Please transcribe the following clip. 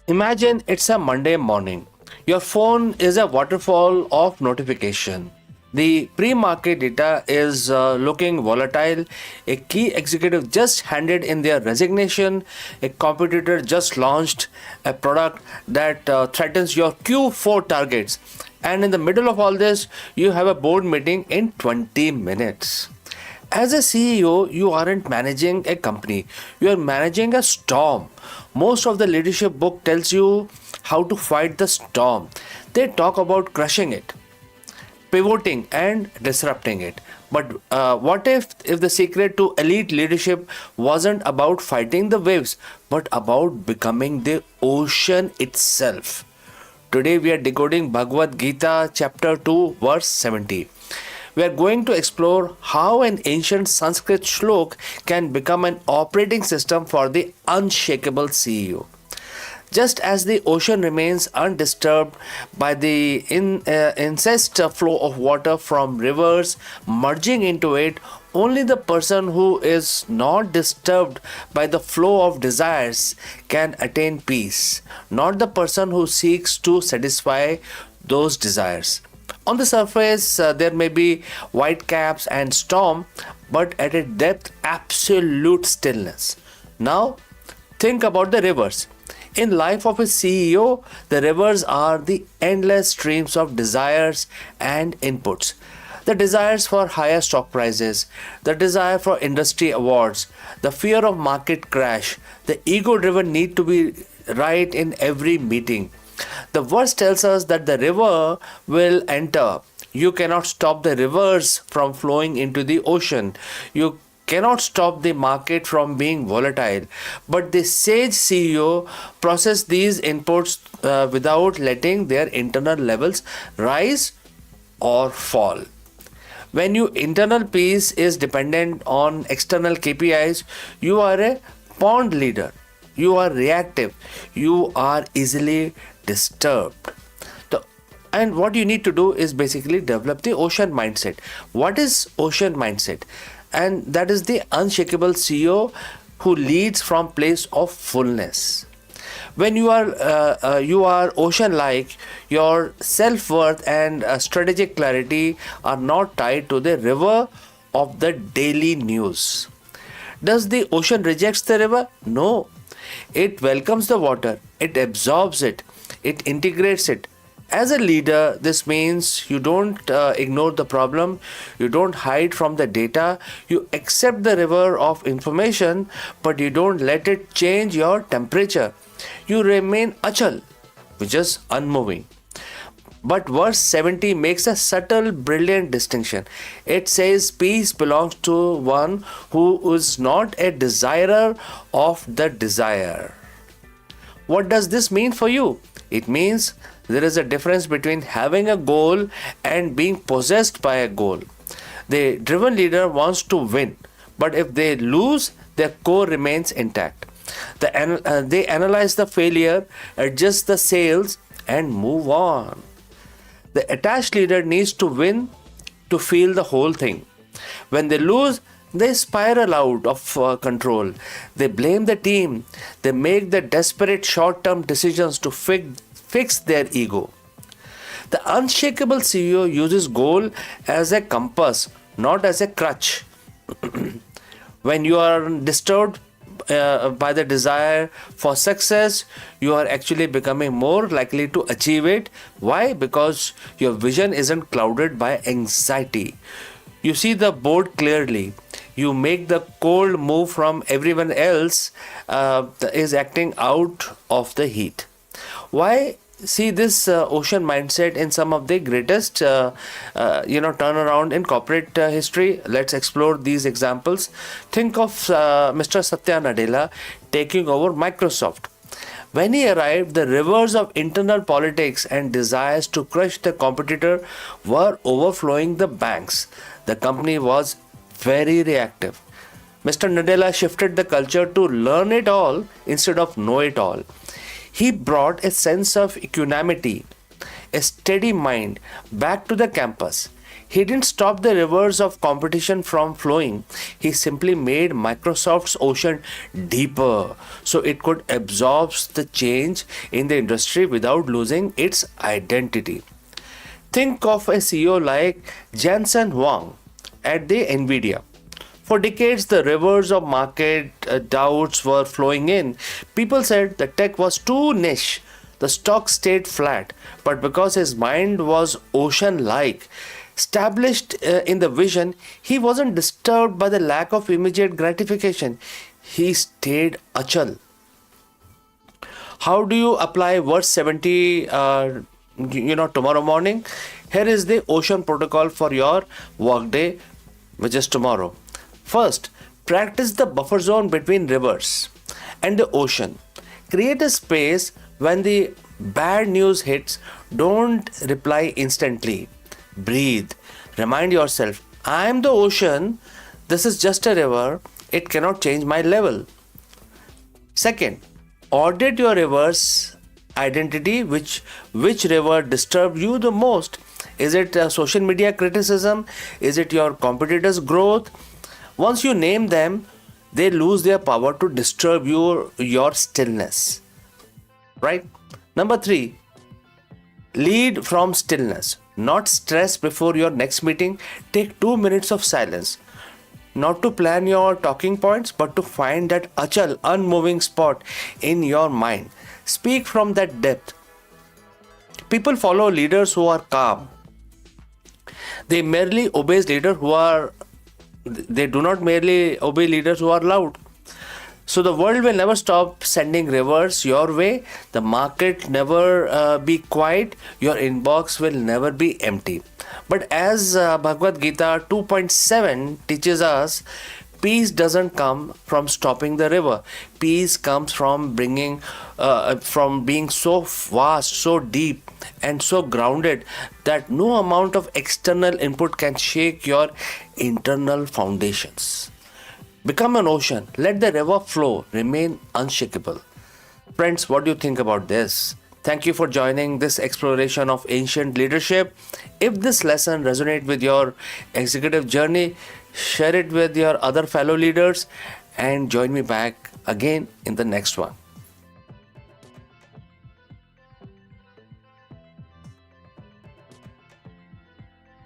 Imagine it's a Monday morning. Your phone is a waterfall of notification. The pre-market data is looking volatile. A key executive just handed in their resignation. A competitor just launched a product that threatens your Q4 targets. And in the middle of all this, you have a board meeting in 20 minutes. As a CEO, you aren't managing a company, you are managing a storm. Most of the leadership book tells you how to fight the storm. They talk about crushing it, pivoting and disrupting it. But what if the secret to elite leadership wasn't about fighting the waves, but about becoming the ocean itself? Today we are decoding Bhagavad Gita chapter 2 verse 70. We are going to explore how an ancient Sanskrit shlok can become an operating system for the unshakable CEO. Just as the ocean remains undisturbed by the incessant flow of water from rivers merging into it, only the person who is not disturbed by the flow of desires can attain peace, not the person who seeks to satisfy those desires. On the surface, there may be white caps and storm, but at a depth, absolute stillness. Now, think about the rivers. In life of a CEO, the rivers are the endless streams of desires and inputs. The desires for higher stock prices, the desire for industry awards, the fear of market crash, the ego-driven need to be right in every meeting. The verse tells us that the river will enter. You cannot stop the rivers from flowing into the ocean. You cannot stop the market from being volatile. But the sage CEO process these inputs without letting their internal levels rise or fall. When your internal peace is dependent on external KPIs, you are a pond leader. You are reactive. You are easily disturbed. And what you need to do is basically develop the ocean mindset. What is ocean mindset? And that is the unshakable CEO who leads from place of fullness. When you are ocean like, your self-worth and strategic clarity are not tied to the river of the daily news. Does the ocean rejects the river? No. It welcomes the water, it absorbs it, it integrates it. As a leader, this means you don't ignore the problem, you don't hide from the data, you accept the river of information, but you don't let it change your temperature. You remain achal, which is unmoving. But verse 70 makes a subtle, brilliant distinction. It says peace belongs to one who is not a desirer of the desire. What does this mean for you? It means there is a difference between having a goal and being possessed by a goal. The driven leader wants to win, but if they lose, their core remains intact. They analyze the failure, adjust the sails, and move on. The attached leader needs to win to feel the whole thing. When they lose, they spiral out of control. They blame the team. They make the desperate short-term decisions to fix their ego. The unshakable CEO uses goal as a compass, not as a crutch. When you are disturbed by the desire for success, you are actually becoming more likely to achieve it. Why? Because your vision isn't clouded by anxiety. You see the board clearly. You make the cold move from everyone else is acting out of the heat. Why see this ocean mindset in some of the greatest turnaround in corporate history? Let's explore these examples. Think of Mr. Satya Nadella taking over Microsoft. When he arrived, the rivers of internal politics and desires to crush the competitor were overflowing the banks. The company was very reactive. Mr. Nadella shifted the culture to learn it all instead of know it all. He brought a sense of equanimity, a steady mind back to the campus. He didn't stop the rivers of competition from flowing. He simply made Microsoft's ocean deeper so it could absorb the change in the industry without losing its identity. Think of a CEO like Jensen Huang at the Nvidia. For decades, the rivers of market doubts were flowing in. People said the tech was too niche. The stock stayed flat, but because his mind was ocean like, established in the vision, he wasn't disturbed by the lack of immediate gratification. He stayed achal. How do you apply verse 70 tomorrow morning? Here is the ocean protocol for your workday, which is tomorrow. First, practice the buffer zone between rivers and the ocean. Create a space when the bad news hits. Don't reply instantly. Breathe. Remind yourself, I am the ocean. This is just a river. It cannot change my level. Second, audit your river's identity. Which river disturbed you the most? Is it social media criticism? Is it your competitors' growth? Once you name them, they lose their power to disturb your stillness. Right? Number 3, lead from stillness, not stress before your next meeting. Take 2 minutes of silence, not to plan your talking points, but to find that achal, unmoving spot in your mind. Speak from that depth. People follow leaders who are calm. They merely obey leaders who are. They do not merely obey leaders who are loud. So the world will never stop sending rivers your way. The market never be quiet. Your inbox will never be empty. But as Bhagavad Gita 2.7 teaches us, peace doesn't come from stopping the river. Peace comes from from being so vast, so deep, and so grounded that no amount of external input can shake your internal foundations. Become an ocean. Let the river flow. Remain unshakable. Friends, what do you think about this? Thank you for joining this exploration of ancient leadership. If this lesson resonates with your executive journey, share it with your other fellow leaders and join me back again in the next one.